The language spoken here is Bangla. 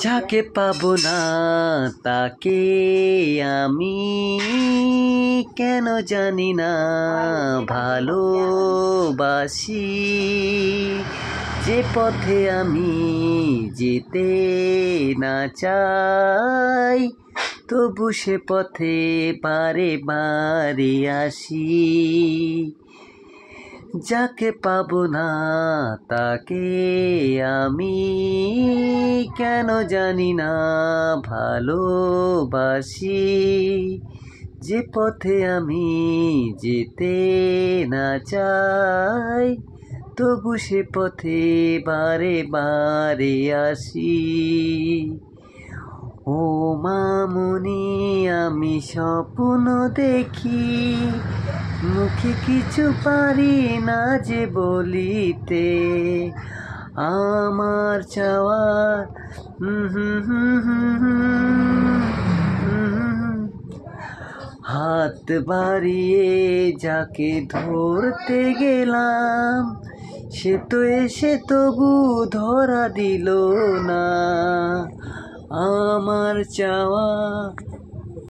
যাকে পাবো না তাকে আমি কেন জানি না ভালোবাসি। যে পথে আমি যেতে না চাই তবু সে পথে বারে বারে আসি। যাকে পাবো না তাকে আমি কেন জানি না ভালোবাসি। যে পথে আমি যেতে না চাই তবু সে পথে বারে বারে আসি। ও মামুনি আমি স্বপ্ন দেখি, মুখে কিছু পারি না যে বলিতে। আমার চাওয়া হাত বাড়িয়ে যাকে ধরতে গেলাম সে তো এসে তবু ধরা দিল না। আমার চাওয়া